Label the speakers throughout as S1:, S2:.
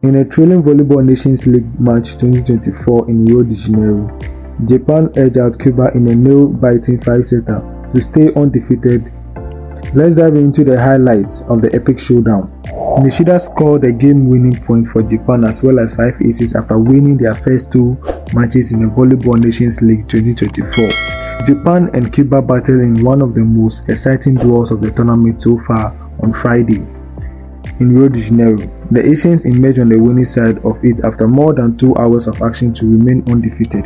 S1: In a trailing Volleyball Nations League match 2024 in Rio de Janeiro, Japan edged out Cuba in a nail-biting 5-setter to stay undefeated. Let's dive into the highlights of the epic showdown. Nishida scored a game-winning point for Japan as well as 5 aces after winning their first 2 matches in the Volleyball Nations League 2024. Japan and Cuba battled in one of the most exciting duels of the tournament so far on Friday in Rio de Janeiro. The Asians emerged on the winning side of it after more than 2 hours of action to remain undefeated.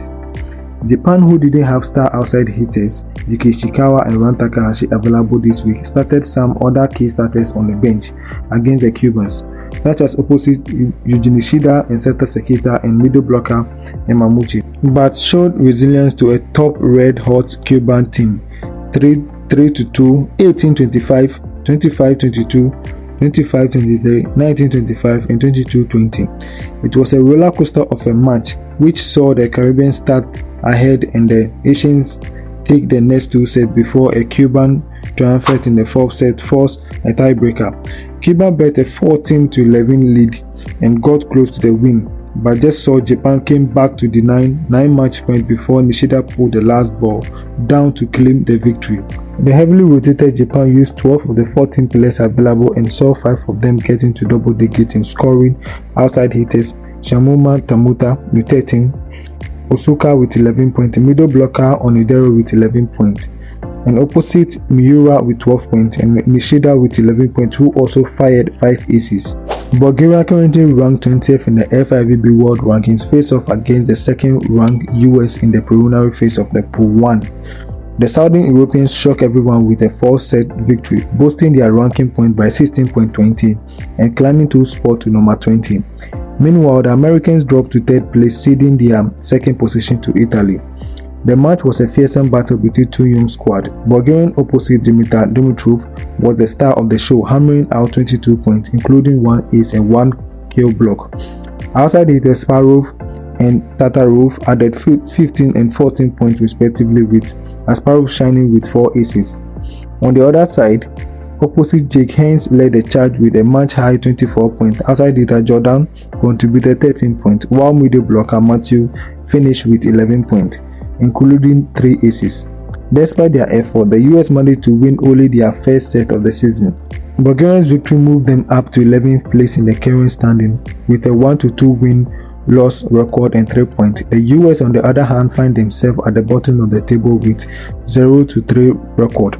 S1: Japan, who didn't have star outside hitters Yuki Ishikawa and Ran Takahashi available this week, started some other key starters on the bench against the Cubans, such as opposite Yuji Nishida and Seta Sekita and middle blocker Yamamuchi, but showed resilience to a top red-hot Cuban team 3-2, 18-25, 25-22, 25-23, 19-25 and 22-20. It was a roller coaster of a match which saw the Caribbean start ahead and the Asians take the next 2 sets before a Cuban triumphant in the 4th set forced a tiebreaker. Cuba bet a 14-11 lead and got close to the win, but just saw Japan came back to the 9 match point before Nishida pulled the last ball down to claim the victory. The heavily rotated Japan used 12 of the 14 players available and saw 5 of them getting to double digits in scoring outside hitters Shamuma Tamuta with 13, Osuka with 11 points, middle blocker Onidero with 11 points, and opposite Miura with 12 points and Nishida with 11 points, who also fired 5 aces. Bulgaria, currently ranked 20th in the FIVB World Rankings, face off against the second-ranked US in the preliminary phase of the Pool 1. The Southern Europeans shocked everyone with a 4-set victory, boosting their ranking point by 16.20 and climbing 2 spots to number 20. Meanwhile, the Americans dropped to 3rd place, ceding their 2nd position to Italy. The match was a fearsome battle between 2 young squads. Bulgarian opposite Dimitar Dimitrov was the star of the show, hammering out 22 points, including 1 ace and 1 kill block. Outside hitters Sparov and Tatarov added 15 and 14 points respectively, with Asparov shining with 4 aces. On the other side, opposite Jake Haynes led the charge with a match-high 24 points. Outside hitter Jordan contributed 13 points, while middle blocker Matthew finished with 11 points, including 3 aces. Despite their effort, the US managed to win only their first set of the season. Bulgaria's victory moved them up to 11th place in the current standing with a 1-2 win-loss record and 3 points. The US, on the other hand, find themselves at the bottom of the table with 0-3 record.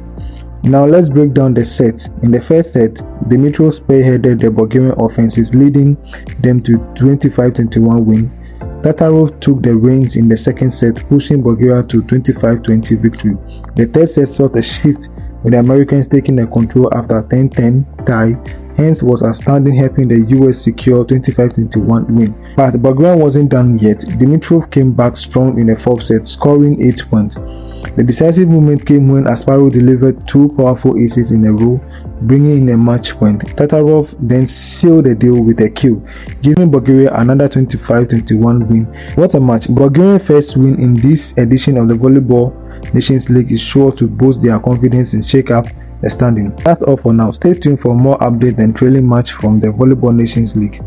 S1: Now let's break down the sets. In the first set, Dimitrov spearheaded the Bulgarian offenses, leading them to 25-21 win. Tatarov took the reins in the second set, pushing Bulgaria to 25-20 victory. The third set saw a shift, with the Americans taking the control after a 10-10 tie. Hence was outstanding, helping the US secure 25-21 win. But Bulgaria wasn't done yet. Dimitrov came back strong in the 4th set, scoring 8 points. The decisive moment came when Asparov delivered 2 powerful aces in a row, bringing in a match point. Tatarov then sealed the deal with a kill, giving Bulgaria another 25-21 win. What a match! Bulgaria's first win in this edition of the Volleyball Nations League is sure to boost their confidence and shake up the standing. That's all for now. Stay tuned for more updates and trailing match from the Volleyball Nations League.